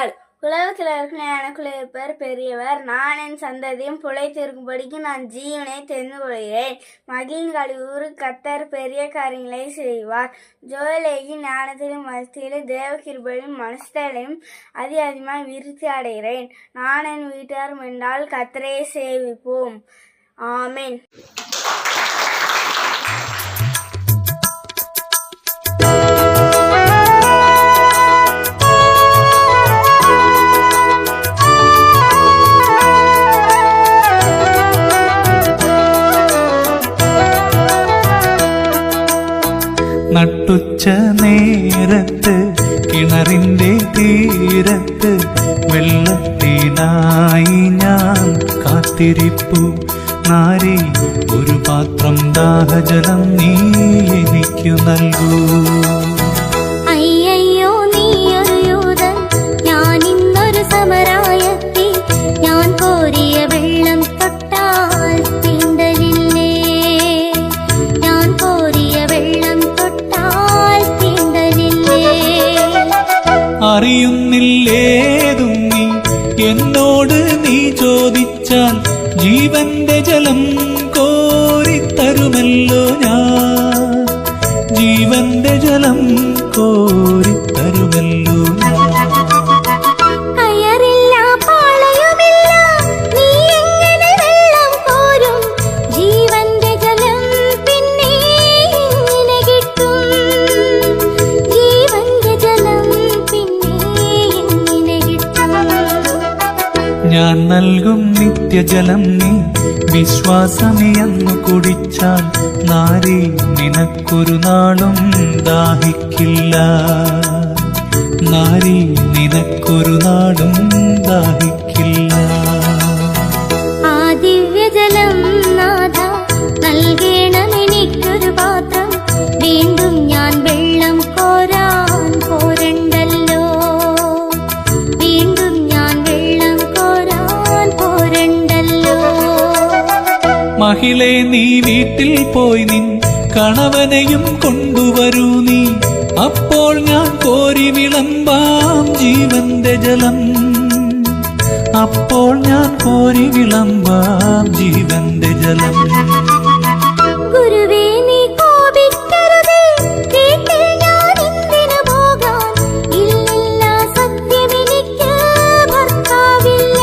சொன்னாள். உலகத்தில் இருக்கிற எனக்குள்ள இருப்பவர் பெரியவர். நான் என் சந்ததியும் பிழைத்திருக்கும்படிக்கு நான் ஜீவனை தெரிந்து கொள்கிறேன். மகிழ்கள் ஊரு கர்த்தர் பெரிய காரியங்களை செய்வார். ஜோலேகி ஞானத்திலும் மத்தியிலும் தேவ கிருபையிலும் மனஸ்தலையும் அதிகமாய் விருத்தி அடைகிறேன். நான் என் வீட்டாரும் என்றால் கர்த்தரையே சேவிப்போம். ஆமென். നട്ടുച്ച നേരത്ത് കിണറിന്റെ തീരത്ത് വെള്ളത്തിനായി ഞാൻ കാത്തിരിപ്പു. നാരി ഒരു പാത്രം ദാഹജലം നീ എനിക്കു നൽകൂ. അയ്യോ നീയൊരു യൂദൻ, ഞാൻ ഇന്നൊരു സമരായെത്തി. ഞാൻ കോരിയ വെള്ളം തൊട്ടാൽ തീണ്ടലില്ലേ? ഞാൻ കോരിയ വെള്ളം തൊട്ടാൽ തീണ്ടലില്ലേ? അറിയുന്നില്ലേതും നീ എന്നോട് നീ ചോദിച്ചാൽ ജീവന്റെ ജലം കോരിത്തരുമല്ലോ ഞാൻ. ജീവന്റെ ജലം കോരിത്തരുമല്ലോ ഞാൻ. കയറില്ല പാളയുമില്ല, നീ എങ്ങനെ വെള്ളം കോരും? ജീവന്റെ ജലം പിന്നെ എങ്ങനെ കിട്ടും? ജീവന്റെ ജലം പിന്നെ എങ്ങനെ കിട്ടും? ഞാൻ നൽകും നിത്യജലം നീ വിശ്വാസമേയെന്നു കുടിച്ചാൽ നാരി നിനക്കൊരു നാളും ദാഹിക്കില്ല. നാരി നിനക്കൊരു നാളും ദാഹിക്കില്ല. ആ ദിവ്യജലം നാഥ നൽകണമെനിക്കൊരു പാത്രം. വീണ്ടും ഞാൻ വെള്ളം കോരാൻ പോരണ്ടല്ലോ. വീണ്ടും ഞാൻ വെള്ളം കോരാൻ പോരണ്ടല്ലോ. മഹിളെ നീ വീട്ടിൽ പോയി നിൻ കണവനെയും കൊണ്ടുവരൂ നീ. അപ്പോൾ ഞാൻ കോരി വിളമ്പാം ജീവന്റെ ജലം. അപ്പോൾ ഞാൻ കോരി വിളമ്പാം ജീവന്റെ ജലം. ഗുരുവേ നീ കോപിക്കരുതേ, വീട്ടിൽ ഞാൻ എന്തിനു പോകാൻ? ഇല്ലില്ല, സത്യമെനിക്ക് ഭർത്താവില്ല.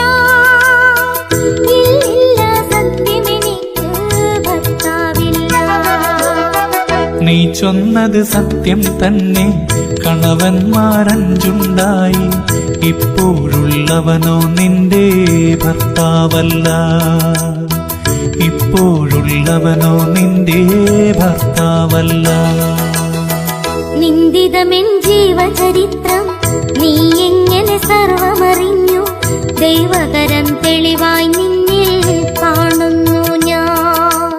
ഇല്ലില്ല, സത്യമെനിക്ക് ഭർത്താവില്ല. നീ ചൊന്നത് സത്യം തന്നെ, കണവന്മാരഞ്ചുണ്ടായി. ഇപ്പോഴുള്ളവനോ നിന്റെ ഭർത്താവല്ല. ഇപ്പോഴുള്ളവനോ നിന്റെ ഭർത്താവല്ല. നിന്ദിതമെൻ ജീവചരിത്രം, നീ എങ്ങനെ സർവമറിഞ്ഞു? ദൈവകരം തെളിവായി നിന്നിൽ കാണുന്നു ഞാൻ.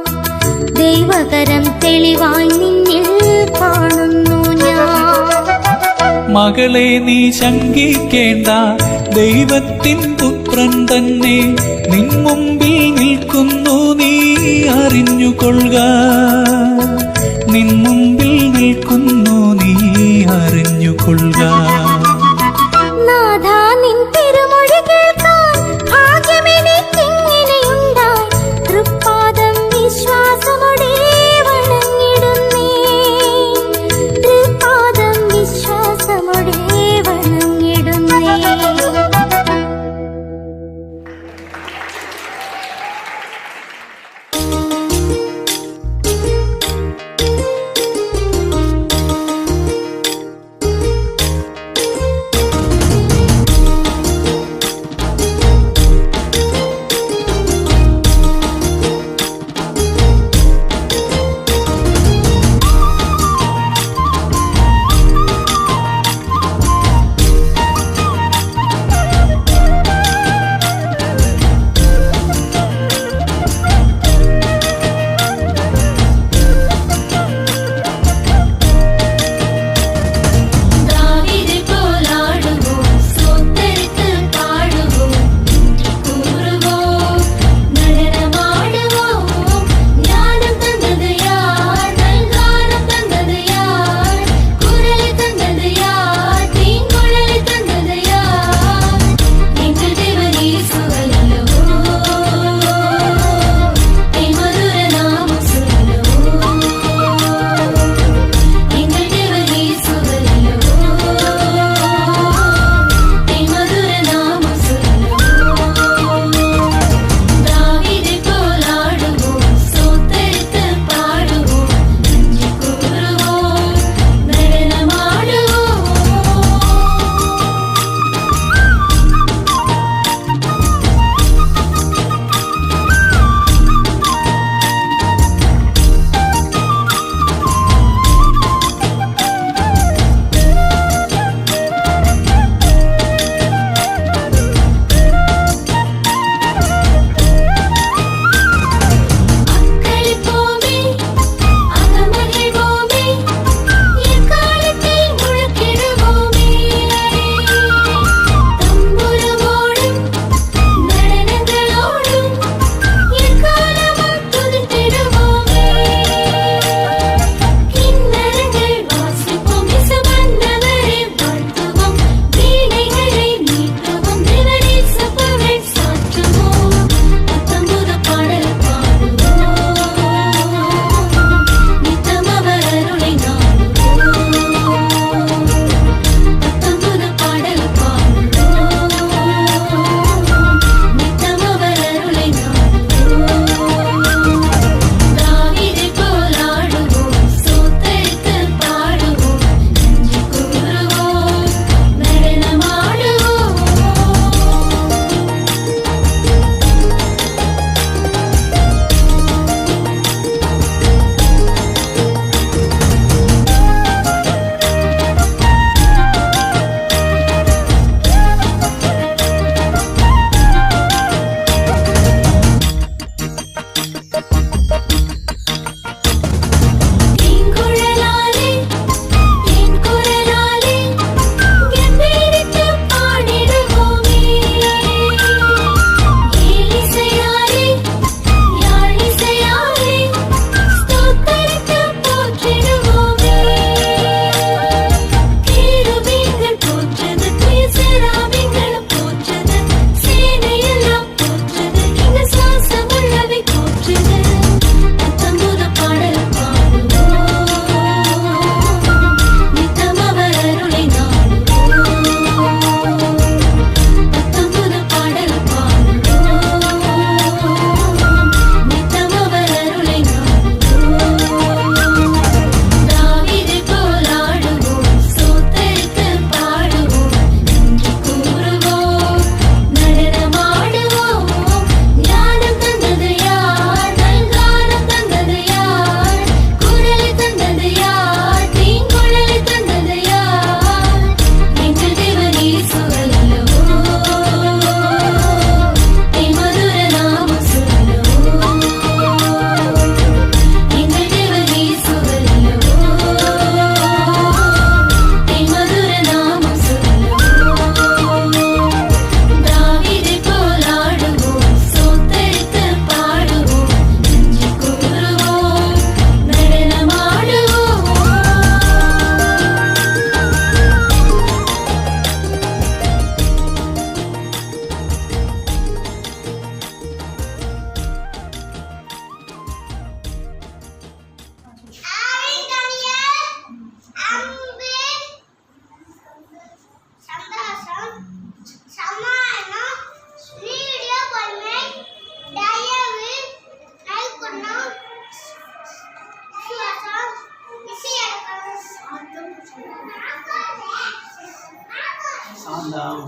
ദൈവകരം തെളിവായി നിന്നിൽ കാണുന്നു ഞാൻ. മകളെ നീ ശങ്കിക്കേണ്ട, ദൈവത്തിൻ പുത്രൻ തന്നെ നിൻ മുമ്പിൽ നിൽക്കുന്നു. നീ അറിഞ്ഞുകൊള്ളുക, നിൻ മുമ്പിൽ നിൽക്കുന്നു. നീ അറിഞ്ഞുകൊള്ളുക. നാഥാ നിൻ തിരുമൊഴി കേൾക്കാൻ ഭാഗ്യമെനിക്കിങ്ങനെയുണ്ടായി. തൃപ്പാദം വിശ്വാസമോടെ വണങ്ങിടുന്നേ. തൃപ്പാദം വിശ്വാസമോടെ വണങ്ങിടുന്നേ.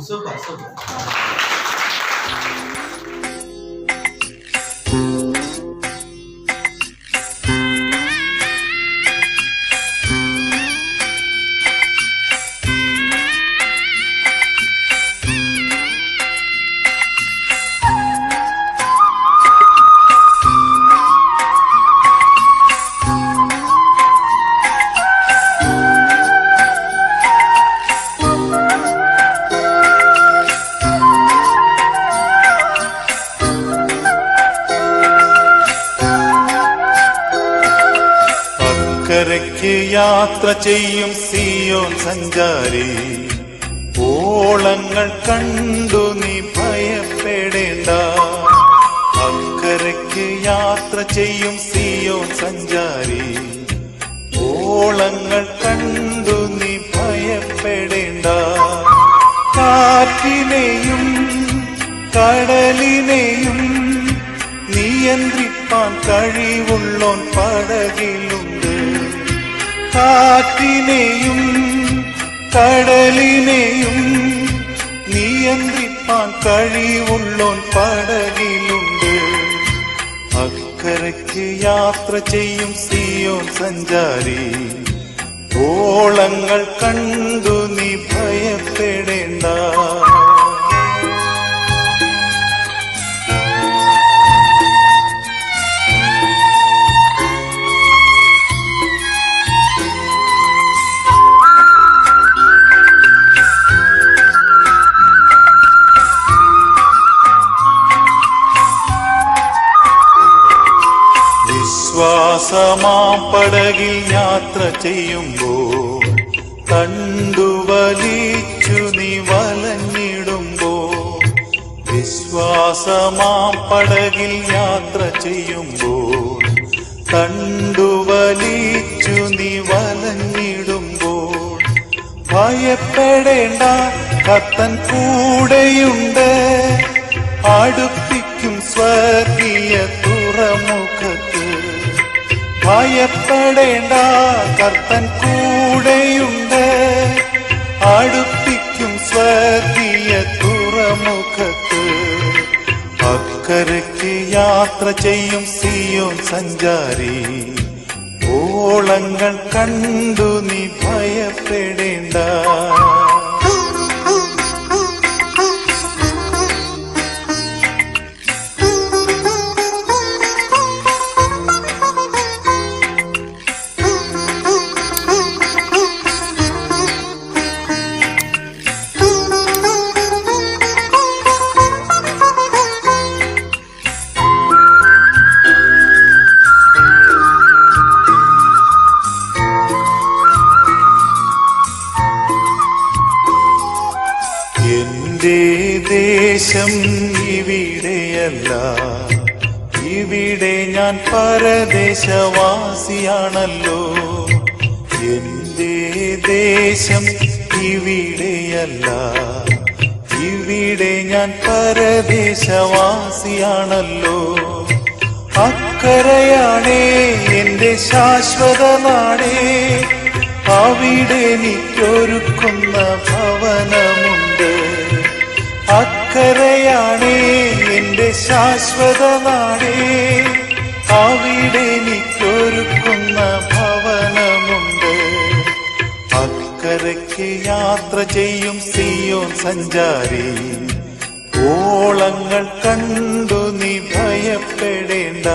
Super super. അക്കരയ്ക്ക് യാത്ര ചെയ്യും സിയോൻ സഞ്ചാരി, ഓളങ്ങൾ കണ്ടു നീ ഭയപ്പെടേണ്ട. അക്കരയ്ക്ക് യാത്ര ചെയ്യും സിയോൻ സഞ്ചാരി, ഓളങ്ങൾ കണ്ടു നീ ഭയപ്പെടേണ്ട. കാറ്റിനെയും കടലിനെയും നിയന്ത്രിപ്പാൻ കഴിവുള്ളോൻ പടകിലുണ്ട്. കാറ്റിനെയും കടലിനെയും നിയന്ത്രിപ്പാൻ കഴിവുള്ളോൻ പടകിലുണ്ട്. അക്കരയ്ക്ക് യാത്ര ചെയ്യും സിയോൻ സഞ്ചാരി, ഓളങ്ങൾ കണ്ടു നീ ഭയപ്പെടേണ്ട. വിശ്വാസമാം പടകിൽ യാത്ര ചെയ്യുമ്പോൾ കണ്ടുവലിച്ചു നീ വലഞ്ഞിടുമ്പോൾ. വിശ്വാസമാം പടകിൽ യാത്ര ചെയ്യുമ്പോൾ കണ്ടുവലിച്ചു നീ വലഞ്ഞിടുമ്പോൾ. ഭയപ്പെടേണ്ട, കർത്തൻ കൂടെയുണ്ട്. അടുപ്പിക്കും സ്വർഗീയ തുറമുഖത്ത്. ഭയപ്പെടേണ്ട, കർത്തൻ കൂടെയുണ്ട്. അടുപ്പിക്കും സ്വർഗീയ തുറമുഖത്ത്. അക്കരയ്ക്ക് യാത്ര ചെയ്യും സിയോൻ സഞ്ചാരി, ഓളങ്ങൾ കണ്ടു നീ ഭയപ്പെടേണ്ട. എന്റെ ദേശം ഇവിടെയല്ല, ഇവിടെ ഞാൻ പരദേശവാസിയാണല്ലോ. എന്റെ ദേശം ഇവിടെയല്ല, ഇവിടെ ഞാൻ പരദേശവാസിയാണല്ലോ. അക്കരയാണേ എന്റെ ശാശ്വത നാടേ, അവിടെ എനിക്കൊരുക്കുന്ന ഭവനമുണ്ട്. അക്കരയാണേ എന്റെ ശാശ്വത നാടേ, അവിടെ എനിക്കൊരുക്കുന്ന ഭവനമുണ്ട്. അക്കരയ്ക്ക് യാത്ര ചെയ്യും സിയോൻ സഞ്ചാരി, ഓളങ്ങൾ കണ്ടു നീ ഭയപ്പെടേണ്ട.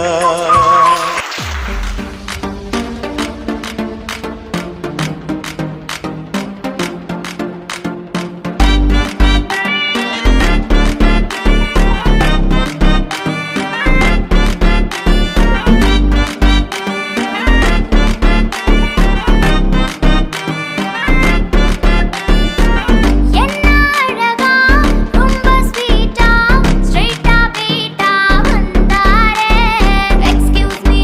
Excuse me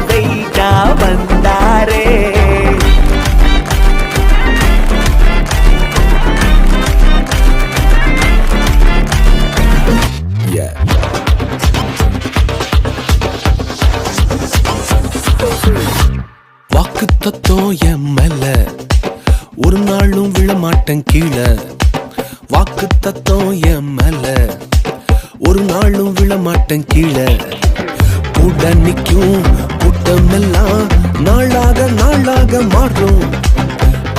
வெயிட்டா வந்தாரே. வாக்கு தத்துவம் என் மேல ஒரு நாளும் விழமாட்டேன் கீழே. வாக்கு தத்துவம் என் மேல ஒரு நாளும் விழமாட்டேன் கீழே. கூட நிக்கும் கூட்டம் எல்லாம் நாளாக நாளாக மாறும்.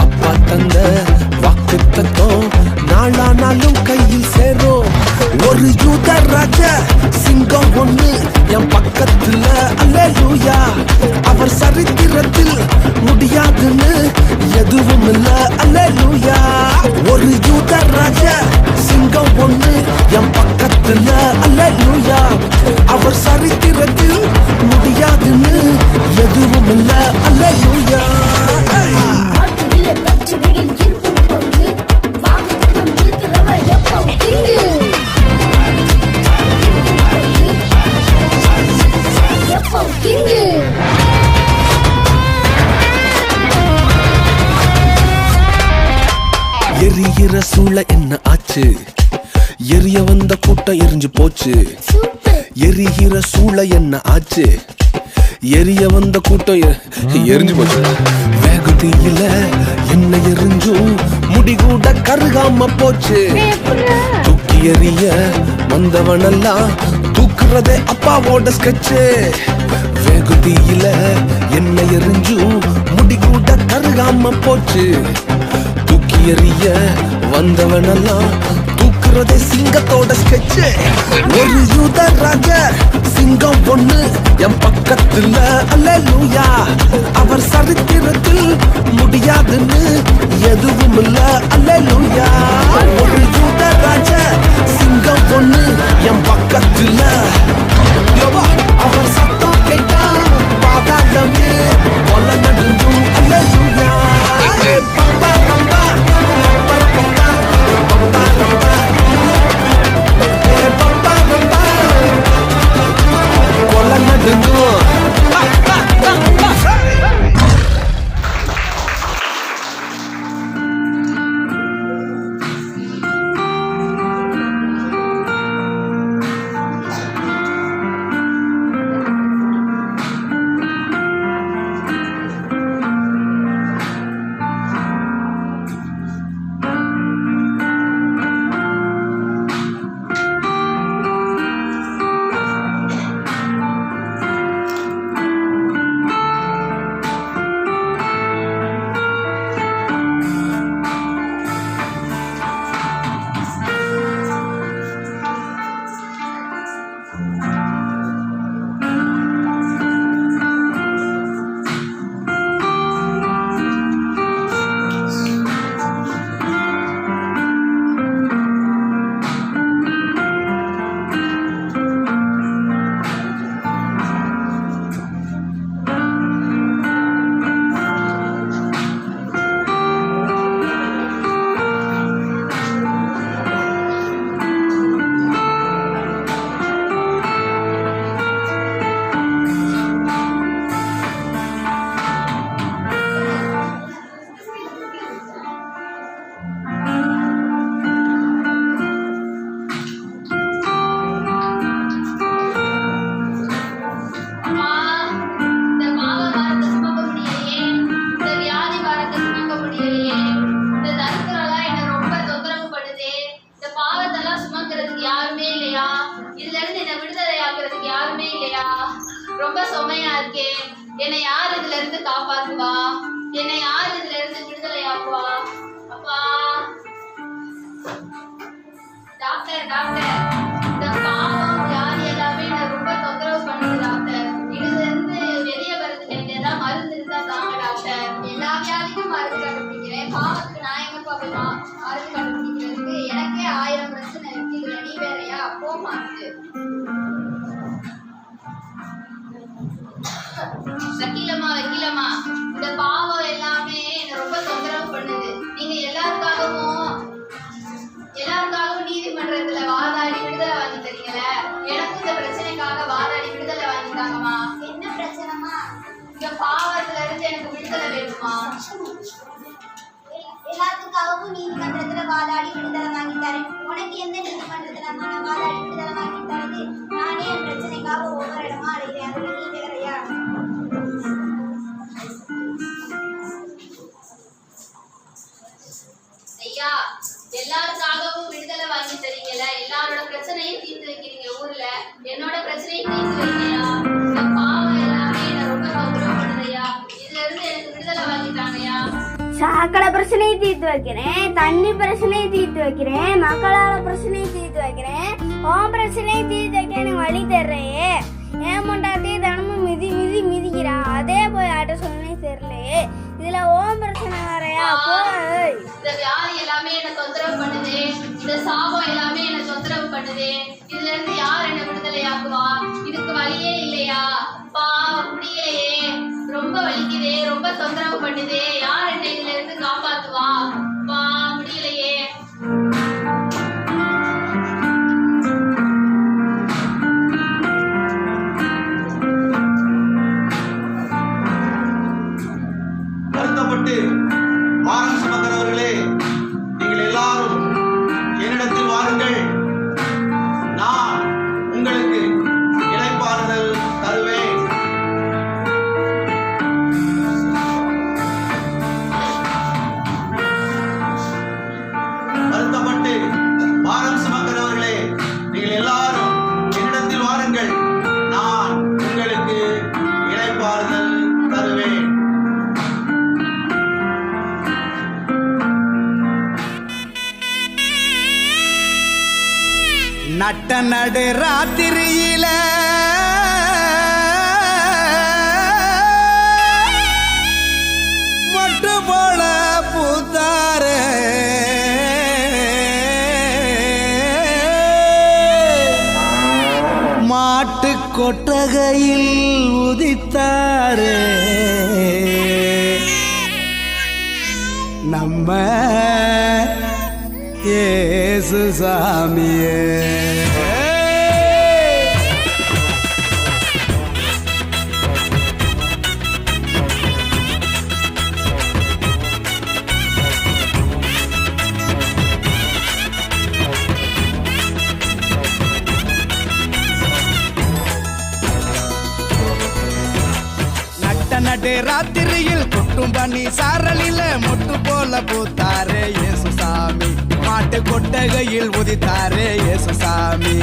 அப்பா தந்த வாக்கு தத்துவம் நாளானாலும் கையில் சேரும். ஒரு யூத ராஜ சிங்கம் ஒண்ணு என் பக்கத்துல அல்லேலூயா. அவர் சரித்திரத்தில் முடியாதுன்னு எதுவும் இல்ல அல்லேலூயா. ஒரு யூத ராஜ சிங்கம் ஒண்ணு என் பக்கத்துல அல்லேலூயா. அவர் சரித்திரத்தில் முடியாதுன்னு எதுவும் இல்ல அல்லேலூயா. எரிகிற சூளை என்ன ஆச்சு? எரிய வந்த கூட்டம் எரிஞ்சு போச்சு. எரிகிற சூளை என்ன ஆச்சு? எரிய வந்த கூட்டம் எரிஞ்சு போச்சு. வேகுதியில என்ன எரிஞ்சும் முடிகூட கருகாம போச்சு. தூக்கி எறிய வந்தவனெல்லாம் தூக்குறதே அப்பாவோட ஸ்கெட்சு. வேகுதியில என்ன எரிஞ்சும் முடிகூட கருகாம போச்சு. தூக்கி எறிய வந்தவனெல்லாம் தூக்குறதே சிங்கத்தோட ஸ்கெட்சு. ஒரு யூத ராஜ சிங்கம் ஒண்ணு என் பக்கத்துல அல்லேலூயா. அவர் சரித்திரத்தில் முடியாதுன்னு எதுவும் இல்ல அல்லேலூயா. ஒரு யூத ராஜ சிங்கம் ஒண்ணு என் பக்கத்துல. அவர் சத்தம் கேட்டா பாதாளமே கொல்ல நடுங்கும் அல்லேலூயா. பம்பா பம்பா பம்பா பம்பா பம்பா பம்பா பம்பா பம்பா கொல்ல நடுங்கும். ரொம்ப சுமையா இருக்கே. என்னை யார் இதுல இருந்து காப்பாத்துவா? என்னை யார் இதுல இருந்து விடுதலையாக்குவா? அப்பா டாக்டர் டாக்டர், இந்த பாவம் வியாதி எல்லாமே என்ன ரொம்ப தொந்தரவு பண்ணுது டாக்டர். இதுல இருந்து வெளியே வர்றதுக்கு எனக்கு ஏதாவது மருந்து இருந்தா தாங்க டாக்டர். எல்லா வியாதிக்கும் மருந்து கண்டுபிடிக்கிறேன், பாவத்துக்கு நான் எங்கப்பா போய் மருந்து கண்டுபிடிக்கிறதுக்கு? எனக்கே 1000 பிரச்சனை இருக்கு, இதுல நீ வேறையா? போமா இருக்கு. வக்கீலம்மா வக்கீலம்மா, இந்த பாவம் எல்லாமே என்ன ரொம்ப தொந்தரவு பண்ணுது. நீங்க எல்லாருக்காகவும் நீதிமன்றத்துல வாதாடி விடுதலை வாங்கி தரீங்களே, எனக்கு இந்த பிரச்சனைக்காக வாதாடி விடுதலை வாங்கிட்டாங்கம்மா. என்ன பிரச்சனைமா? விடுதலை வேணுமா? எல்லாத்துக்காகவும் நீதிமன்றத்துல வாதாடி விடுதலை வாங்கி தரேன். உனக்கு எந்த நீதிமன்றத்துல நான் வாதாடி விடுதலை வாங்கி தரது? நானே என் பிரச்சனைக்காக ஒவ்வொரு இடமா அழைக்கிறேன். அதுக்கு நீ வேறையா? ஐயா, எல்லாருக்காகவும் விடுதலை வாங்கி தரீங்கல்ல, எல்லாரோட பிரச்சனையும் தீர்த்து வைக்கிறீங்க ஊர்ல. என்னோட பிரச்சனையும் தீர்த்து வைக்கிறியா? இந்த பாவம் எல்லாமே என்ன ரொம்ப தொந்தரவு பண்ணுதையா. இதுல இருந்து எனக்கு விடுதலை வாங்கிட்டாங்கய்யா. சாக்கடை பிரச்சனையை தீர்த்து வைக்கிறேன், தண்ணி பிரச்சனையை தீர்த்து வைக்கிறேன், மக்களோட பிரச்சனையை தீர்த்து வைக்கிறேன், உன் பிரச்சனையை தீர்த்து வைக்க எனக்கு வழி தர்றையே. ஏன் முண்டாத்தையே தினமும் மிதிக்கிறா, அதே போய் ஆட்ட சொன்னே தெரியலையே. இதுல ஓம் பிரச்சனை வரையா? போய் இந்த வியாதி எல்லாமே என்ன தொந்தரவு பண்ணுது, இந்த சாபம் எல்லாமே என்ன தொந்தரவு பண்ணுது. இதுல இருந்து யார் என்ன விடுதலையாக்குவா? இதுக்கு வழியே இல்லையா? முடியலையே, ரொம்ப வலிக்குதே, ரொம்ப தொந்தரவு பண்ணுதே. யார் என்ன இதுல இருந்து காப்பாத்துவா? முடியலையே. வருத்தப்பட்டு பாரம் சுமக்கிறவர்களே, நீங்கள் எல்லாரும் என்னிடத்தில் வாருங்கள், நான் உங்களுக்கு இளைப்பாறுதல் தருவேன். வருத்தப்பட்டு பாரம் சுமக்கிறவர்களே, நீங்கள் எல்லாரும் என்னிடத்தில் வாருங்கள், நான் உங்களுக்கு இளைப்பாறுதல் தருவேன். நட்ட நடு ராத்திரியில மொட்டு போல பூத்தாரு மாட்டு கொட்டகையில் உதித்தாரு நம்ம இயேசு சாமியே. நடு ராத்திரியில் கொட்டும் பண்ணி சாரலில மொட்டு போல பூத்தாரே இயேசு சாமி. மாட்டு கொட்டகையில் உதித்தாரே இயேசு சாமி.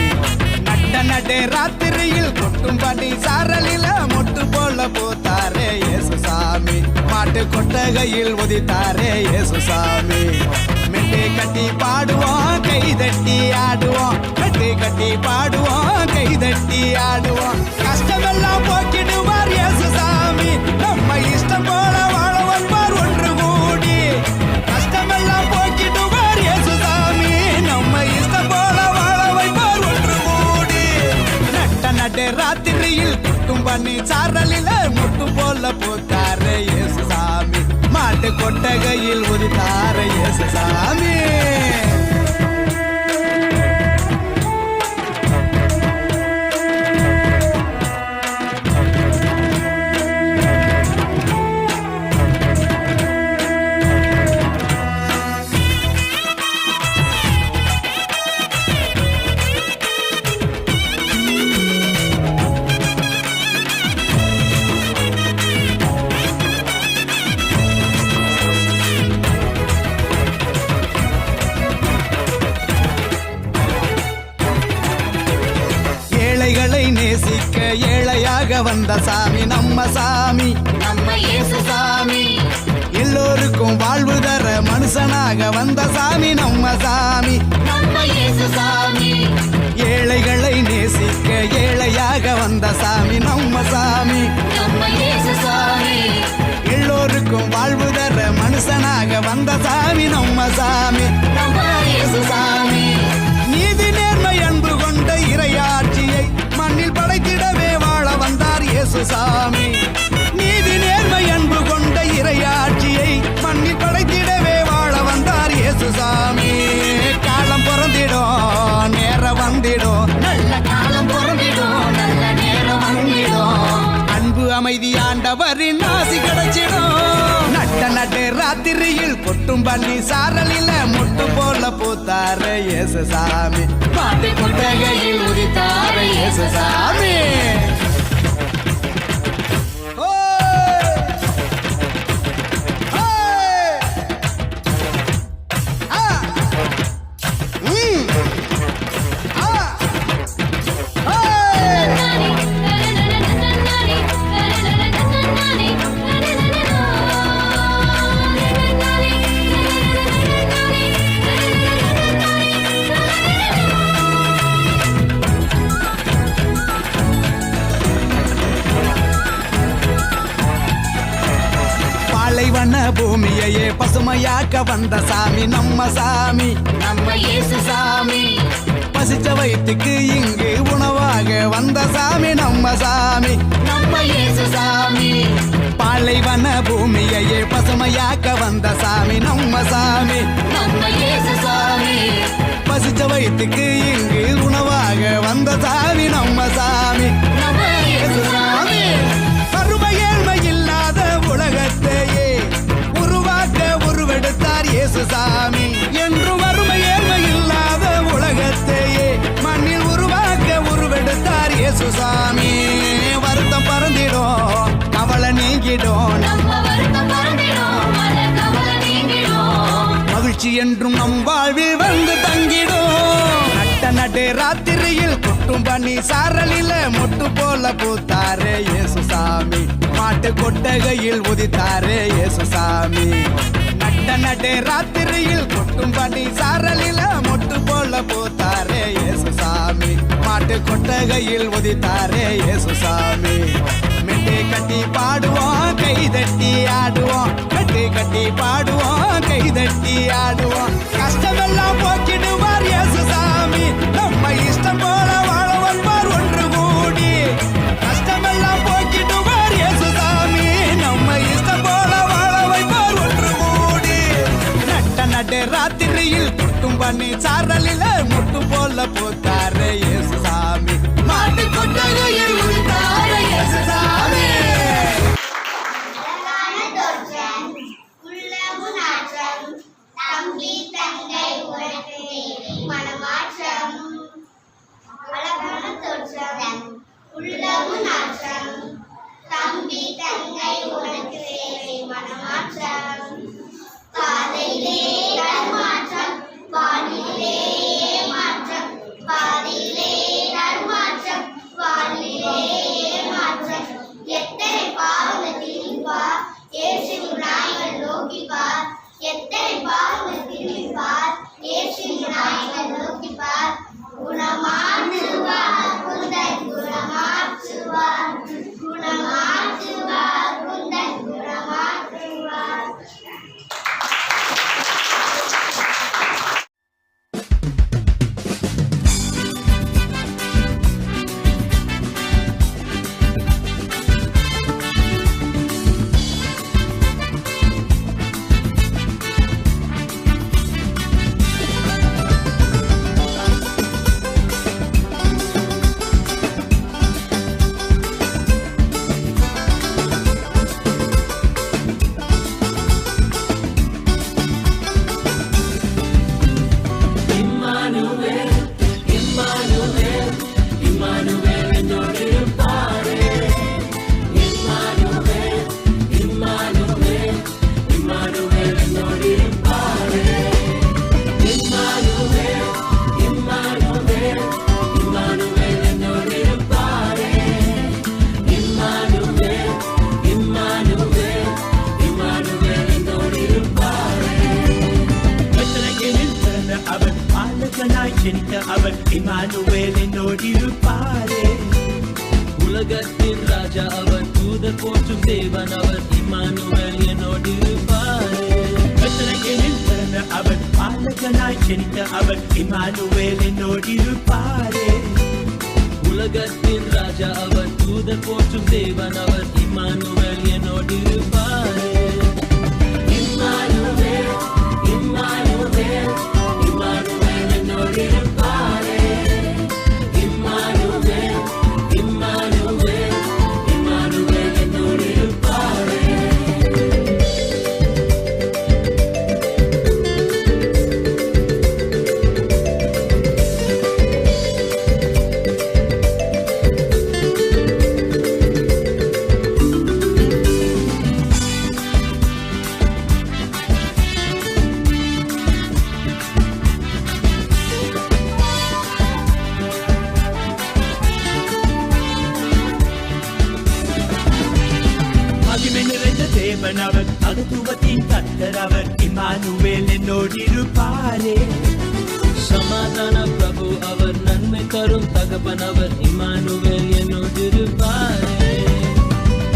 நடு ராத்திரியில் கொட்டும் பண்ணி சாரலில மொட்டு போல பூத்தாரே இயேசு சாமி. மாட்டு கொட்டகையில் உதித்தாரே இயேசு சாமி. மெட்டு கட்டி பாடுவோம், கை தட்டி ஆடுவோம், மெட்டு கட்டி பாடுவோம், கை தட்டி ஆடுவோம். கஷ்டமெல்லாம் போக்கிடுவார் இயேசு சாமி. நம்ம இஷ்டம் போல வாழ வைப்பார் ஒன்று கூடி. கஷ்டமெல்லாம் போக்கிடுவார் இயேசு சாமி. நம்ம இஷ்டம் போல வாழ வைப்பார் ஒன்று கூடி. நடு ராத்திரியில் குட்டும் பண்ணி சாரலில முட்டு போல போத்தாரு இயேசு சாமி. மாட்டு கொட்டகையில் உதித்தாரு இயேசு சாமி. நேசிக்க ஏழையாக வந்த சாமி நம்ம சாமி. நம்ம இயேசு சாமி. எல்லோருக்கும் வாழ்வு தர மனுஷனாக வந்த சாமி நம்ம சாமி. நம்ம இயேசு சாமி. ஏழைகளை நேசிக்க ஏழையாக வந்த சாமி நம்ம சாமி. நம்ம இயேசு சாமி. எல்லோருக்கும் வாழ்வு தர மனுஷனாக வந்த சாமி நம்ம சாமி. நம்ம இயேசு சாமி. நீதி நேர்மை அன்பு கொண்ட இறையாட்சியை மண்ணில் படைத்திடவே வாழ வந்தார் இயேசு சாமி. நீதி நேர்மை அன்பு கொண்ட இறையாட்சியை மண்ணில் படைத்திடவே வாழ வந்தார் இயேசு சாமி. காலம் பிறந்திடும், நேரம் வந்திடும், நல்ல காலம் பிறந்திடும், நல்ல நேரம் வந்திடும். அன்பு அமைதி ஆண்டவரின் ஆசி கிடைச்சிடும். கொட்டும் பண்ணி சாரலில முட்டு போல பூத்தாரு இயேசுசாமி மாட்டு கொட்டகையில் உதித்தாரு இயேசுசாமி பாலைவன பூமியையே பசுமையாக்க வந்த சாமி நம்ம சாமி நம்ம இயேசுசாமி பசிச்ச வயிற்றுக்கு இங்கு உணவாக வந்த சாமி நம்ம சாமி நம்ம இயேசுசாமி பாலைவன பூமியையே பசுமையாக்க வந்த சாமி நம்ம சாமி நம்ம இயேசுசாமி பசிச்ச வயிற்றுக்கு இங்கு உணவாக வந்த சாமி நம்ம சாமி நம்ம இயேசுசாமி வறுமை ஏழ்மை இல்லாத உலகத்தையே உருவாக்க உருவெடுத்தார் இயேசுசாமி என்று வறுமை ஏழ்மை இல்லாத உலகத்தையே மண்ணில் உருவாக்க உருவெடுத்தார் இயேசுசாமி வருத்தம் பறந்திடும் கவலை நீங்கிடும் மகிழ்ச்சி என்றும் நம் வாழ்வில் வந்து தங்கிடும் நட்ட நடு ராத்திரியில் கொட்டும் பண்ணி சாரலில முட்டு போல பூத்தாரே இயேசுசாமி மாட்டு கொட்டகையில் உதித்தாரே இயேசுசாமி நட்ட நடு ராத்திரியில் கொட்டும் பண்ணி சாரலில முட்டு போல பூத்தாரே இயேசுசாமி மாட்டு கொட்டகையில் உதித்தாரே இயேசுசாமி மெட்டு கட்டி பாடுவோம் கை தட்டி ஆடுவோம் மெட்டு கட்டி பாடுவோம் கை தட்டி ஆடுவோம் கஷ்டமெல்லாம் போக்கிடுவார் இயேசுசாமி நம்ம இஷ்டம் போல வாழ வந்தார் ஒன்று கூடி கஷ்டமெல்லாம் போக்கிடுவார் இயேசுசாமி நம்ம இஷ்டம் போல வாழ வைப்பார் ஒன்று கூடி நட்ட நடு ராத்திரியில் கொட்டும் பண்ணி சாரலில முட்டு போல பூத்தாரு இயேசுசாமி மாட்டு கொட்டகையில் உதித்தாரு இயேசுசாமி அழகான தோற்றம் உள்ளவு நாற்றம் தம்பி தங்கை உனக்கு தேவை மனமாற்றம் அழகான தோற்றம் உள்ளவு நாற்றம் தம்பி தங்கை உனக்கு தேவை மனமாற்றம் பாதையிலே தர்மாற்றம் வானிலே மாற்றம் பாதையிலே தர்மாற்றம் வானிலே மாற்றம் எத்தனை பாவத்தில் பார் ஏசு நாய்கள் நோக்கி பார் எத்தனை பாவத்தில் பார் ஏசு நாய்கள் நோக்கி பார் குணமாற்றுவார் குந்தன் குணமாற்றுவார் குணமாற்றுவார் குந்தன் குணமாற்றுவார் அவர் இமானுவேல் என்னோடிருப்பாரே உலகத்தின் ராஜா அவர் தூதர் போற்றும் தேவன் அவர் இமானுவேல் என்னோடிருப்பாரே பெத்லகேமில் பிறந்த அவர் பாலகனாய் ஜனித்த அவர் இமானுவேல் என்னோடிருப்பாரே உலகத்தின் ராஜா அவர் தூதர் போற்றும் தேவன் அவர் இமானுவேல் என்னோடிருப்பாரே இமானுவேல் இமானுவேல் இமானுவேல் என்னோடிருப்பாரே இமானுவேல் இமானுவேல் இமானுவேல் என்னோடிருப்பாரே தேவனவர் மகத்துவத்தின் கர்த்தர் அவர் இம்மானுவேல் என்னோடிருப்பாரே சமாதான பிரபு அவர் நன்மை தரும் தகப்பன் அவர் இம்மானுவேல் என்னோடிருப்பாரே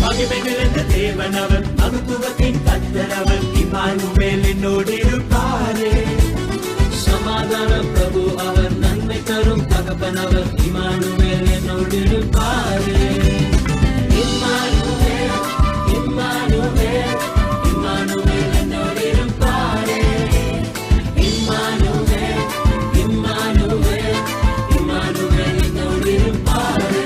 மகிமை நிறைந்த தேவனவர் மகத்துவத்தின் கர்த்தர் அவர் இம்மானுவேல் என்னோடிருப்பாரே சமாதான பிரபு அவர் நன்மை தரும் தகப்பன் அவர் இம்மானுவேல் என்னோடிருப்பாரே இம்மானுவேல் இம்மானுவேல் இம்மானுவேல் என்னோடிருப்பாரே இம்மானுவேல் இம்மானுவேல் இம்மானுவேல் என்னோடிருப்பாரே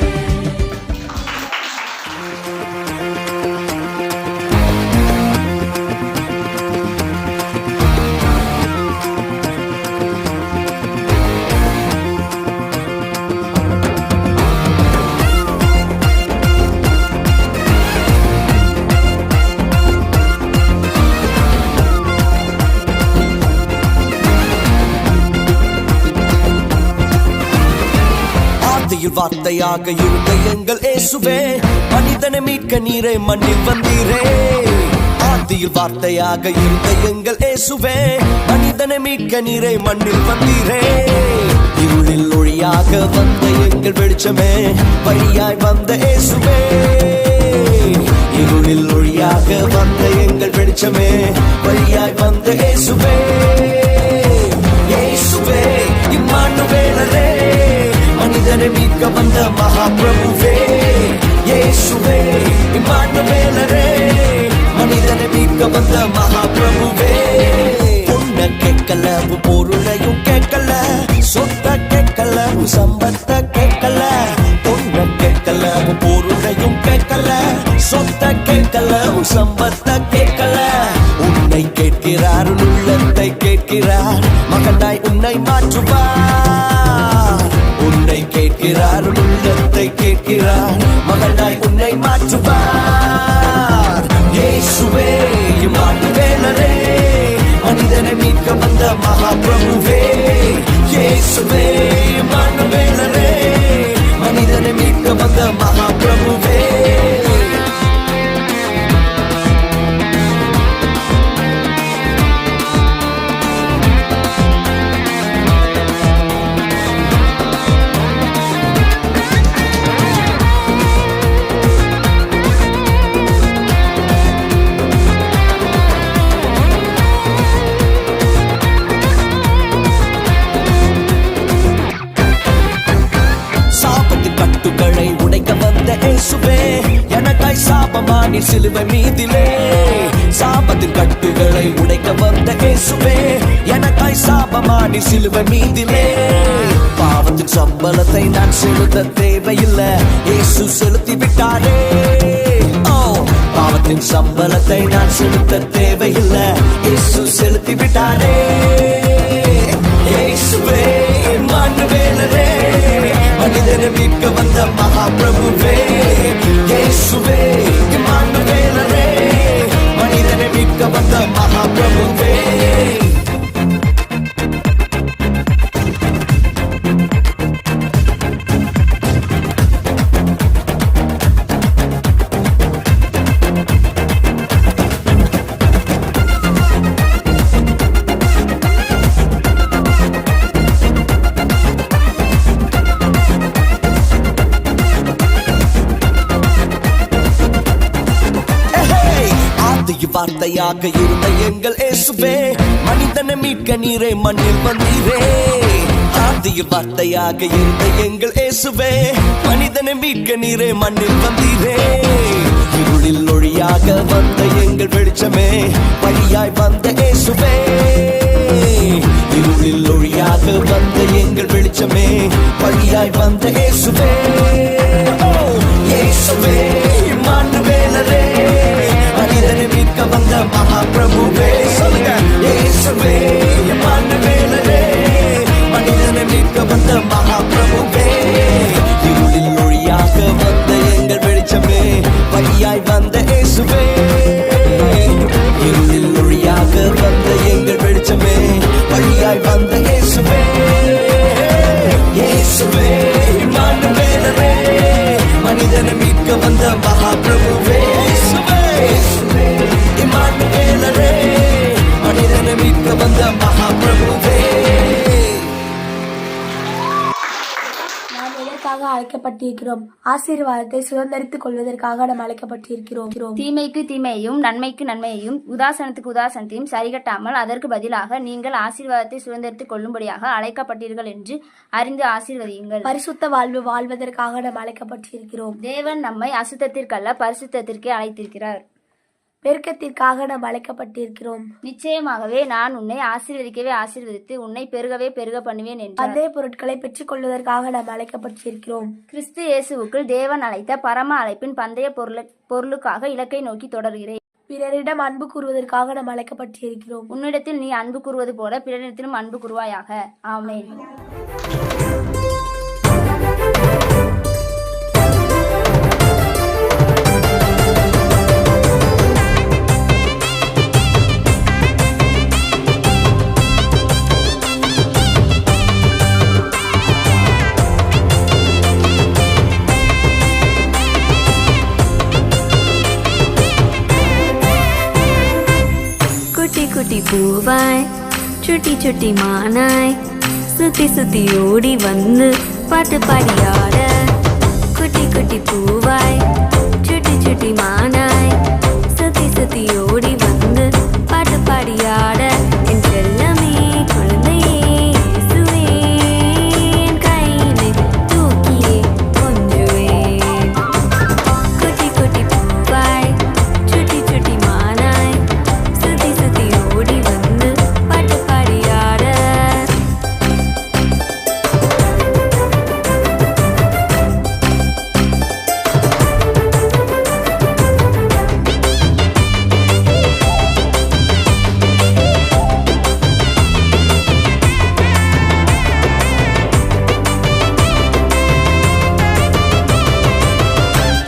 ஆதியில் வார்த்தையாக இருந்த எங்கள் இயேசுவே மனிதனை மீட்க நீரே மண்ணில் வந்தீரே ஆதியில் வார்த்தையாக இருந்த எங்கள் இயேசுவே மனிதனை மீட்க நீரே மண்ணில் வந்தீரே இருளில் ஒளியாக வந்த எங்கள் வெளிச்சமே வழியாய் வந்த இயேசுவே இருளில் ஒளியாக வந்த எங்கள் வெளிச்சமே வழியாய் வந்த இயேசுவே இயேசுவே இம்மானுவேலரே மனிதனை மீட்க வந்த மகாபிரபுவே இயேசுவே இம்மானுவேலரே மனிதனை மீட்க வந்த மகாபிரபுவே பொண்ண கேட்கல பொருளையும் கேட்கல சொத்த கேட்கல சம்பத்த கேட்கல பொண்ண கேட்கல பொருளையும் கேட்கல சொத்த கேட்கல சம்பத்த கேட்கல உன்னை கேட்கிறார் உள்ளத்தை கேட்கிறார் மகனாய் உன்னை மாற்றுவார் உன்னை கேட்கிறார் உள்ளத்தை கேட்கிறார் மகனாய் உன்னை மாற்றுவார் இயேசுவே இம்மானுவேலரே மனிதனை மீட்க வந்த மகாபிரபுவே இயேசுவே இம்மானுவேலரே மனிதனை மீட்க வந்த மகாபிரபுவே கட்டுகளை உடைக்க வந்த இயேசுவே எனக்காய் சாபமானி சிலுவை மீதிலே சாபத்தின் கட்டுகளை உடைக்க வந்த இயேசுவே எனக்காய் சாபமானி சிலுவை மீதிலே பாவத்தின் சம்பளத்தை நான் செலுத்த தேவையில்லை இயேசு செலுத்தி விட்டாரே பாவத்தின் சம்பளத்தை நான் செலுத்த தேவையில்லை இயேசு செலுத்தி விட்டாரே இயேசுவே இம்மானுவேலரே மனிதனை மீட்க வந்த மகாபிரபுவே இயேசுவே இம்மானுவேலரே மனிதனை மீட்க வந்த மகாபிரபுவே வார்த்தையாக இருந்த எங்கள் இயேசுவே மனிதனை மீட்க நீரே மண்ணில் வந்தீரே ஆதியில் வார்த்தையாக இருந்த எங்கள் இயேசுவே மனிதனை மீட்க நீரே மண்ணில் வந்தீரே இருளில் ஒளியாக வந்த எங்கள் வெளிச்சமே வழியாய் வந்த இயேசுவே இருளில் ஒளியாக வந்த எங்கள் வெளிச்சமே வழியாய் வந்த இயேசுவே இயேசுவே இம்மானுவேலரே மனிதனை மீட்க வந்த மகாபிரபுவே இயேசுவே இம்மானுவேலரே மனிதனை மீட்க வந்த மகாபிரபுவே இருளில் ஒளியாக வந்த எங்கள் வெளிச்சமே வழியாய் வந்த இயேசுவே இருளில் ஒளியாக வந்த எங்கள் வெளிச்சமே வழியாய் வந்த இயேசுவே இயேசுவே இம்மானுவேலரே கொள்வதற்காக அழைக்கப்பட்டிருக்கிறோம். ஆசீர்வாதத்தை சுதந்திரித்துக் கொள்வதற்காக நாம் அழைக்கப்பட்டிருக்கிறோம். தீமைக்கு தீமையையும் நன்மைக்கு நன்மையையும் உதாசனத்துக்கு உதாசனத்தையும் சரிகட்டாமல் அதற்கு பதிலாக நீங்கள் ஆசீர்வாதத்தை சுதந்திரித்துக் கொள்ளும்படியாக அழைக்கப்பட்டீர்கள் என்று அறிந்து ஆசீர்வதியுங்கள். பரிசுத்த வாழ்வு வாழ்வதற்காக நாம் அழைக்கப்பட்டிருக்கிறோம். தேவன் நம்மை அசுத்தத்திற்கல்ல பரிசுத்தத்திற்கே அழைத்திருக்கிறார். பெருக்கத்திற்காக நாம் அழைக்கப்பட்டிருக்கிறோம். நிச்சயமாகவே நான் உன்னை ஆசீர்வதிக்கவே ஆசீர்வதித்து உன்னை பெருகவே பெருக பண்ணுவேன் என்று அதே பொருட்களை பெற்றுக் கொள்வதற்காக நாம் அழைக்கப்பட்டிருக்கிறோம். கிறிஸ்து இயேசுவுக்குள் தேவன் அழைத்த பரம அழைப்பின் பந்தய பொருளுக்காக இலக்கை நோக்கி தொடர்கிறேன். பிறரிடம் அன்பு கூறுவதற்காக நாம் அழைக்கப்பட்டிருக்கிறோம். உன்னிடத்தில் நீ அன்பு கூறுவது போல பிறரிடத்திலும் அன்பு கூறுவாயாக. ஆமென். குட்டி குட்டி பூவாய் சுட்டி சுட்டி மானாய் சுத்தி சுத்தி ஓடி வந்து பாட்டு பாடியாட. குட்டி குட்டி பூவாய் சுட்டி சுட்டி மானாய் சுத்தி சுத்தி ஓடி வந்து பாட்டு பாடியாட. என் செல்லமே குழந்தையே இயேசுவே என் கையிலே தூக்கியே கொஞ்சுவேன். குட்டி குட்டி பூவாய் சுட்டி சுட்டி மானாய் சுத்தி சுத்தி ஓடி வந்து பாட்டு பாடியாட.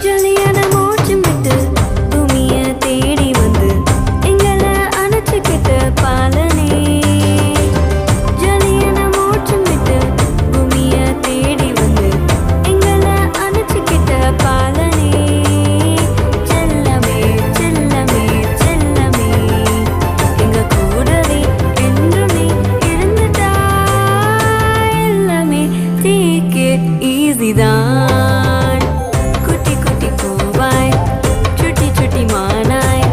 ஜொலியான மோட்சம் விட்டு பூமிய தேடி வந்து எங்களை அணைச்சுக்கிட்ட பாலனே. ஜொலியான மோட்சம் விட்டு பூமிய தேடி வந்து எங்களை அணைச்சுக்கிட்ட பாலனே. செல்லமே செல்லமே செல்லமே எங்க கூடவே என்றுமே இருந்துட்டா. எல்லாமே take it easy தான். குட்டி குட்டி பூவாய் சுட்டி சுட்டி மானாய்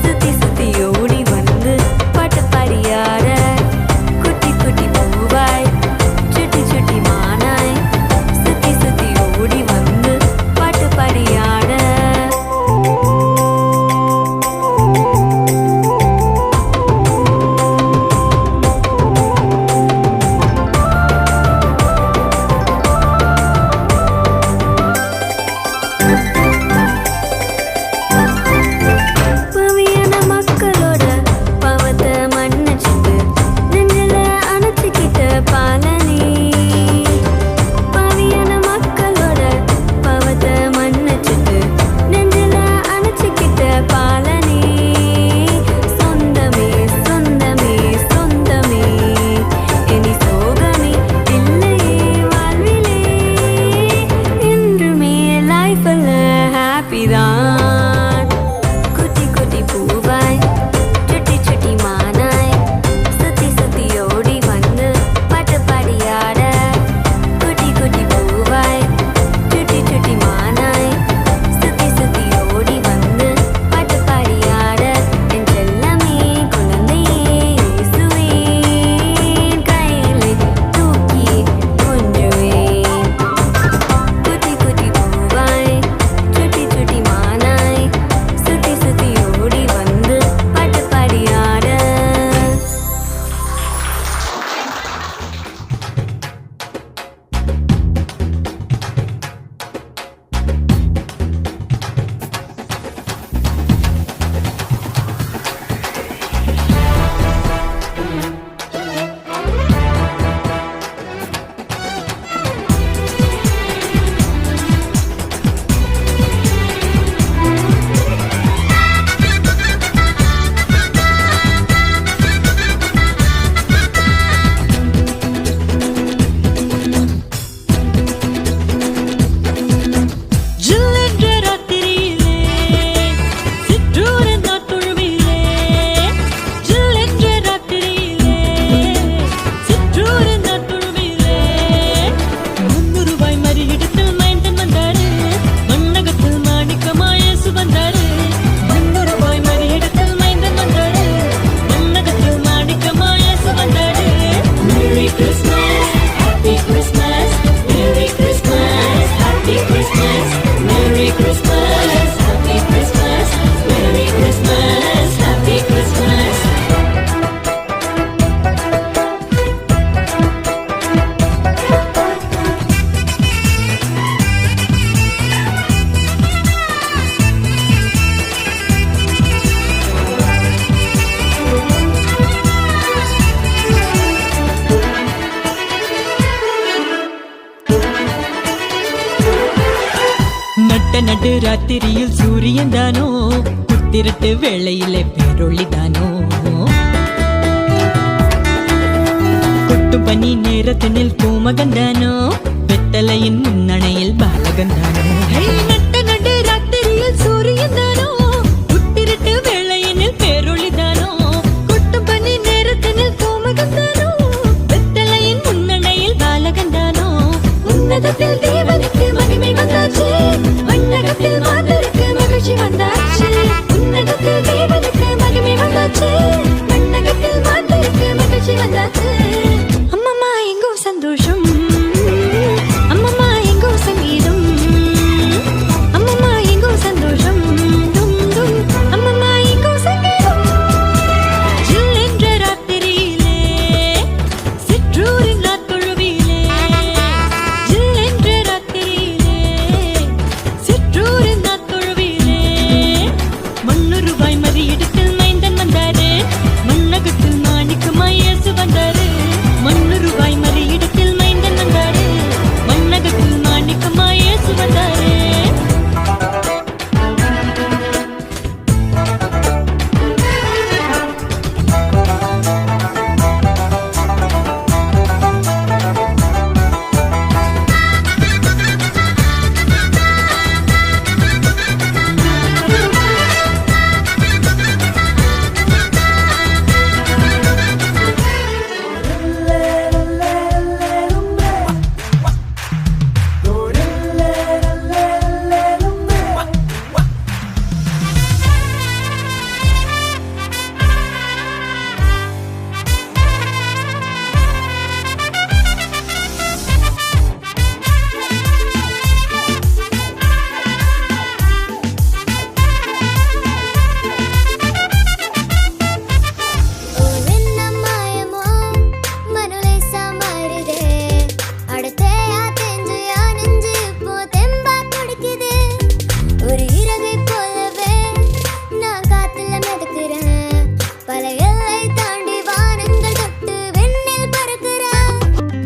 சுத்தி சுத்தி ஓடி வந்து பாட்டு பாடியாட. குட்டி குட்டி பூவாய் சுட்டி சுட்டி மானாய் சுத்தி சுத்தி ஓடி வந்து பாட்டு பாடியாட. நடு ராத்திரியில் சூரியன் தானோ புத்திரட்டு வேளையிலே பேரொளிதானோ கொட்டும் பனி நேரத்தினில் பூமகந்தானோ வெத்தலையின் முன்னணையில் பாலகந்தானோ நட்ட நடு ராத்திரியில் சூரியன் தானோ புத்திரட்டு வேளையினில் பேரொளிதானோ கொட்டும் பனி நேரத்தினில் பூமகந்தானோ வெத்தலையின் முன்னணையில் பாலகந்தானோ உன்னதத்தில் தேவனுக்கு மகிமை வந்தாச்சு மண்ணகத்தில் மாந்தருக்கு மகிழ்ச்சி வந்தாச்சு உன்னதத்தில் தேவனுக்கு மகிமை வந்தாச்சு மண்ணகத்தில் மாந்தருக்கு மகிழ்ச்சி வந்தாச்சு அம்மம்மா எங்கோ சந்தோஷம் அம்மம்மா எங்கோ சங்கீதம் அம்மம்மா எங்கோ சந்தோஷம் டும் டும் அம்மம்மா எங்கோ சங்கீதம் ஜில் என்ற ராத்திரியிலே சிற்றூரின் நாத்தொழுவிலே ஜில் என்ற ராத்திரியிலே சிற்றூரின் நாத்தொழுவிலே மண்ணுருவாய் மறியிடத்தில் மைந்தன் வந்தாரு மண்ணகத்தில் மாணிக்கமாய் இயேசு வந்தாரு மண்ணுருவாய் மறியிடத்தில் மைந்தன் வந்தாரு மண்ணகத்தில் மாணிக்கமாய் இயேசு வந்தாரு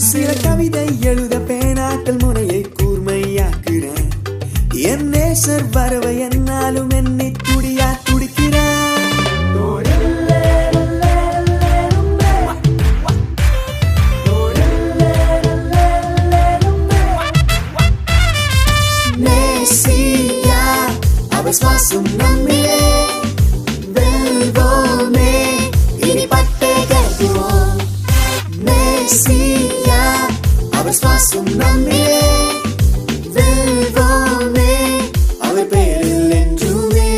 சில கவிதை எழுத பேனாக்கள் முனையை கூர்மையாக்குறேன் என் நேசர் வரவை என்னாலும் என்னை துடியா துடிக்கிறான் மேசியா அவர் சுவாசம் நம்மிலே வெல்வோமே இனி பட்டே கட்டுவோம் மேசியா அவர் சுவாசம் நம்மிலே வெல்வோமே அவர் பேரில் என்றுமே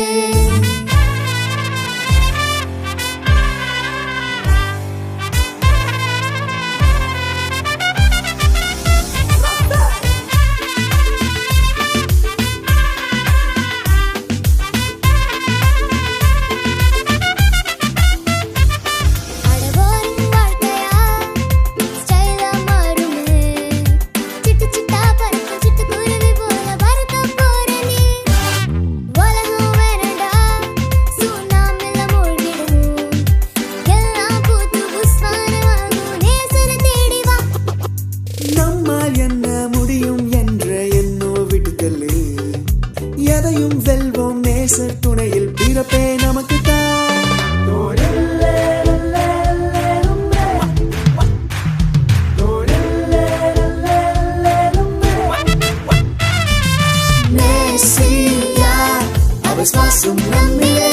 நம்மால் என்ன முடியும் என்ற என்னோ விடுதலை எதையும் வெல்வோம் நேசர் துணையில் பிறப்பே நமக்கு மேசியா அவர் சுவாசம் நம்மிலே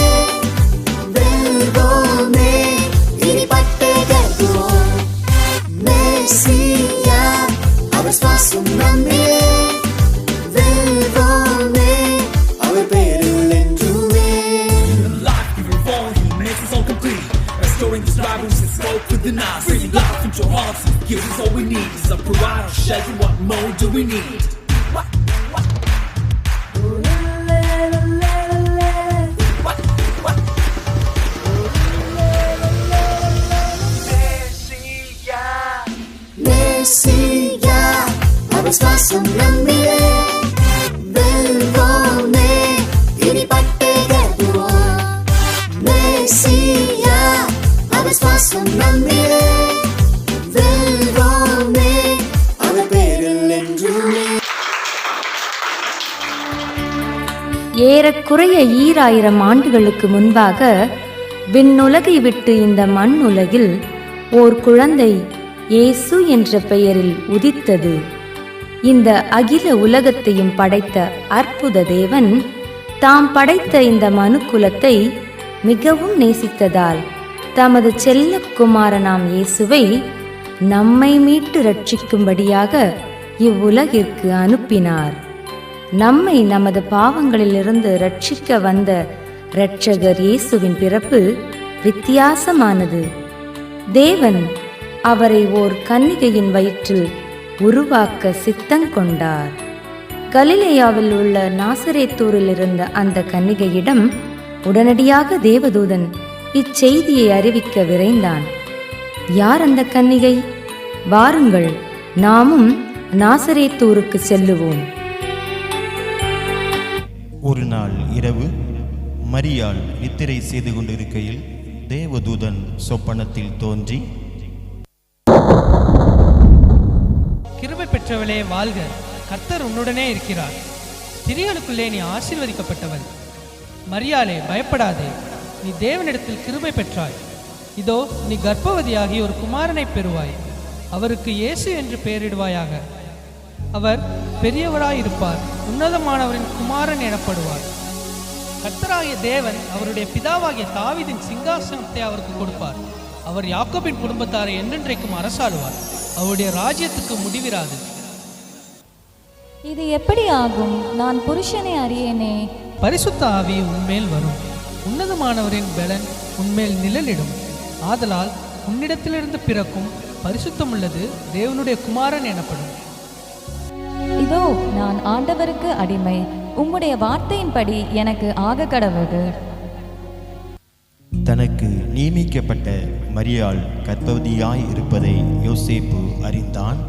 வெல்வோமே இனி பட்டே கட்டுவோம் மேசியா அவர் சுவாசம் நம்மிலே வெல்வோமே அவர் பேரில் என்றுமே Life we revolve, he makes us all complete. Restoring this Bible since spoke within us. Bringing life into our hearts, gives us all we need. Is a provider, shelter, what more do we need? மேசியா அவர் சுவாசம் நம்மிலே வெல்வோமே இனி பட்டே கட்டுவோம் மேசியா அவர் சுவாசம் நம்மிலே வெல்வோமே அவர் பேரில் என்றுமே ஏறக்குறைய 2000 ஆண்டுகளுக்கு முன்பாக விண்ணுலகை விட்டு இந்த மண் உலகில் ஓர் குழந்தை இயேசு என்ற பெயரில் உதித்தது. இந்த அகில உலகத்தையும் படைத்த அற்புத தேவன் தாம் படைத்த இந்த மனுக்குலத்தை மிகவும் நேசித்ததால் தமது செல்ல குமாரனாம் இயேசுவை நம்மை மீட்டு ரட்சிக்கும்படியாக இவ்வுலகிற்கு அனுப்பினார். நம்மை நமது பாவங்களிலிருந்து ரட்சிக்க வந்த இரட்சகர் இயேசுவின் பிறப்பு வித்தியாசமானது. தேவன் அவரை ஓர் கன்னிகையின் வயிற்றில் உருவாக்க சித்தங்கொண்டார். கலிலேயாவில் உள்ள நாசரேத்தூரில் இருந்த அந்த கன்னிகையிடம் உடனடியாக தேவதூதன் இச்செய்தியை அறிவிக்க விரைந்தான். யார் அந்த கன்னிகை? வாருங்கள், நாமும் நாசரேத்தூருக்கு செல்லுவோம். ஒரு நாள் இரவு மரியாள் நித்திரை செய்து கொண்டிருக்கையில் தேவதூதன் சொப்பனத்தில் தோன்றி, கிருபை பெற்றவளே வாழ்க, கர்த்தர் உன்னுடனே இருக்கிறார், ஸ்திரீகளுக்குள்ளே நீ ஆசீர்வதிக்கப்பட்டவள். மரியாளே பயப்படாதே, நீ தேவனிடத்தில் கிருபை பெற்றாய். இதோ நீ கர்ப்பவதியாகி ஒரு குமாரனை பெறுவாய். அவருக்கு இயேசு என்று பெயரிடுவாயாக. அவர் பெரியவராயிருப்பார், உன்னதமானவரின் குமாரன் எனப்படுவார். கர்த்தராகிய தேவன் அவருடைய பிதாவாகிய தாவீதின் சிங்காசனத்தை அவருக்கு கொடுப்பார். அவர் யாக்கோபின் குடும்பத்தாரை என்றென்றைக்கும் அரசாளுவார். அவருடைய ராஜ்யத்துக்கு முடிவிராது. இது எப்படி ஆகும்? நான் புருஷனை அறியேனே. பரிசுத்த ஆவி உன்மேல் வரும், உன்னதமானவரின் பலன் உன்மேல் நிழலிடும். ஆதலால் உன்னிடத்திலிருந்து பிறக்கும் பரிசுத்தமுள்ளது தேவனுடைய குமாரன் எனப்படும். இதோ நான் ஆண்டவருக்கு அடிமை, உம்முடைய வார்த்தையின்படி எனக்கு ஆக கடவுது. தனக்கு நியமிக்கப்பட்ட மரியாள் கர்ப்பவதியாய் இருப்பதை யோசேப்பு அறிந்தான்.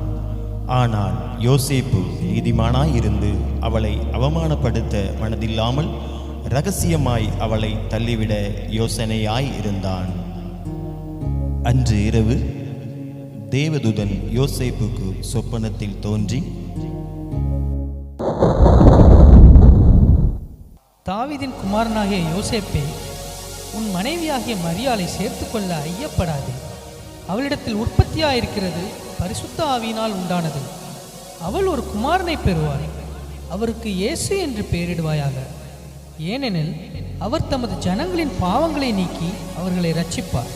ஆனால் யோசேப்பு நீதிமானாய் இருந்து அவளை அவமானப்படுத்த மனதில்லாமல் இரகசியமாய் அவளை தள்ளிவிட யோசனையாய் இருந்தான். அன்று இரவு தேவதூதன் யோசேப்புக்கு சொப்பனத்தில் தோன்றி, தாவீதின் குமாரனாகிய யோசேப்பே, உன் மனைவியாகிய மரியாளை சேர்த்துக்கொள்ள ஐயப்படாதே. அவளிடத்தில் உற்பத்தியாயிருக்கிறது பரிசுத்த ஆவியினால் உண்டானது. அவள் ஒரு குமாரனை பெறுவாள். அவருக்கு இயேசு என்று பெயரிடுவாயாக. ஏனெனில் அவர் தமது ஜனங்களின் பாவங்களை நீக்கி அவர்களை இரட்சிப்பார்.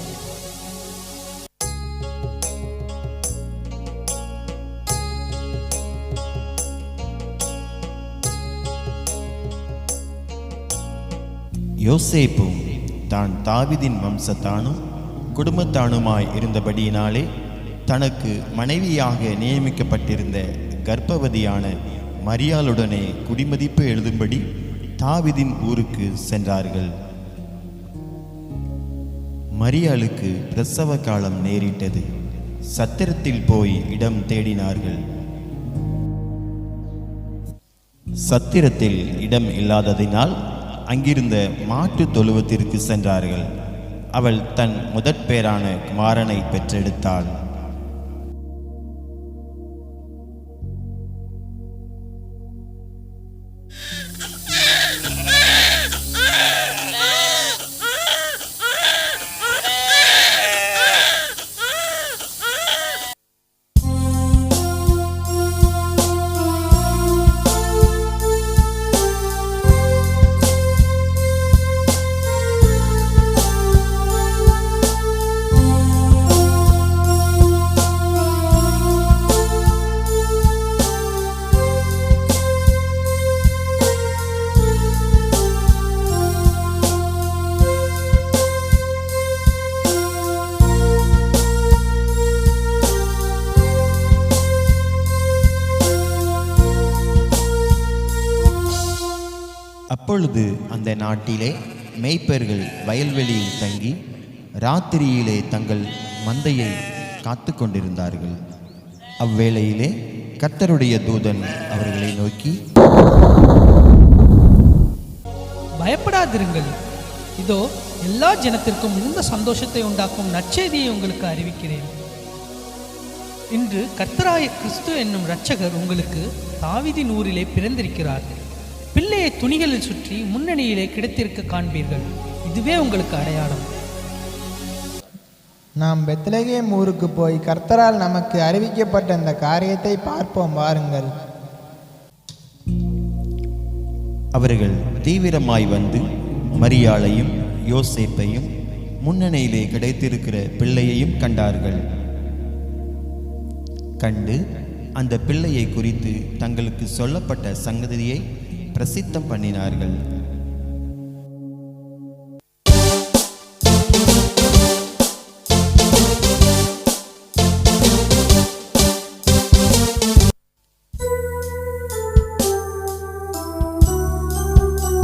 யோசேப்பும் தான் தாவீதின் வம்சத்தானும் குடும்பத்தானுமாய் இருந்தபடியினாலே தனக்கு மனைவியாக நியமிக்கப்பட்டிருந்த கர்ப்பவதியான மரியாளுடனே குடிமதிப்பு எழுதும்படி தாவீதின் ஊருக்கு சென்றார்கள். மரியாளுக்கு பிரசவ காலம் நேரிட்டது. சத்திரத்தில் போய் இடம் தேடினார்கள். சத்திரத்தில் இடம் இல்லாததினால் அங்கிருந்த மாட்டு தொழுவத்திற்கு சென்றார்கள். அவள் தன் முதற்பேரான குமாரனை பெற்றெடுத்தாள். அப்பொழுது அந்த நாட்டிலே மேய்ப்பர்கள் வயல்வெளியில் தங்கி ராத்திரியிலே தங்கள் மந்தையை காத்து கொண்டிருந்தார்கள். அவ்வேளையிலே கர்த்தருடைய தூதன் அவர்களை நோக்கி, பயப்படாதிருங்கள், இதோ எல்லா ஜனத்திற்கும் மிகுந்த சந்தோஷத்தை உண்டாக்கும் நற்செய்தியை உங்களுக்கு அறிவிக்கிறேன். இன்று கர்த்தராய கிறிஸ்து என்னும் இரட்சகர் உங்களுக்கு தாவீதின் ஊரிலே பிறந்திருக்கிறார். பிள்ளையை துணிகளில் சுற்றி முன்னணியிலே கிடைத்திருக்க காண்பீர்கள். இதுவே உங்களுக்கு அடையாளம். நாம் பெத்லகேம் ஊருக்கு போய் கர்த்தரால் நமக்கு அறிவிக்கப்பட்ட இந்த காரியத்தை பார்ப்போம் வாருங்கள். அவர்கள் தீவிரமாய் வந்து மரியாளையும் யோசேப்பையும் முன்னணியிலே கிடைத்திருக்கிற பிள்ளையையும் கண்டார்கள். கண்டு அந்த பிள்ளையை குறித்து தங்களுக்கு சொல்லப்பட்ட சங்கதியை பிரசித்தம் பண்ணினார்கள்.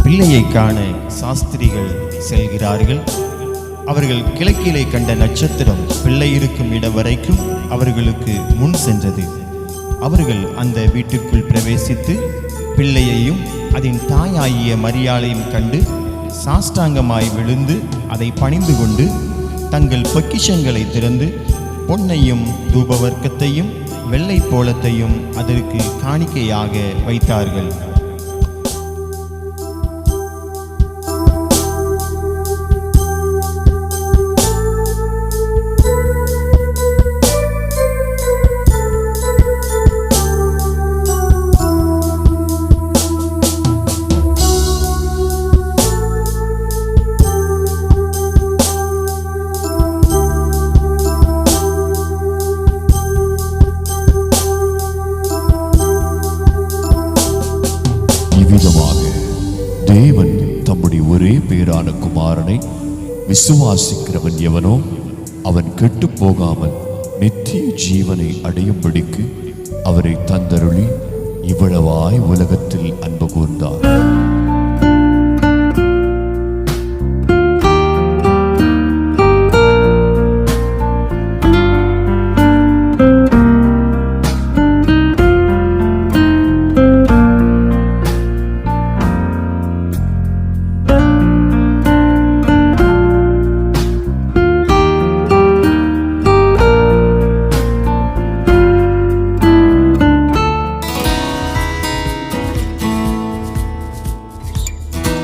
பிள்ளையை காண சாஸ்திரிகள் செல்கிறார்கள். அவர்கள் கிழக்கிலே கண்ட நட்சத்திரம் பிள்ளை இருக்கும் இடம் வரைக்கும் அவர்களுக்கு முன் சென்றது. அவர்கள் அந்த வீட்டுக்குள் பிரவேசித்து பிள்ளையையும் அதன் தாயாகிய மரியாளையும் கண்டு சாஷ்டாங்கமாய் விழுந்து அதை பணிந்து கொண்டு தங்கள் பொக்கிஷங்களை திறந்து பொன்னையும் தூபவர்க்கத்தையும் வெள்ளை போலத்தையும் அதற்கு காணிக்கையாக வைத்தார்கள். தேவன் தம்முடைய ஒரே பேரான குமாரனை விசுவாசிக்கிறவன் எவனோ அவன் கெட்டு போகாமல் நித்திய ஜீவனை அடையும்படிக்கு அவரை தந்தருளி இவ்வளவாய் உலகத்தில் அன்பு கூர்ந்தார்.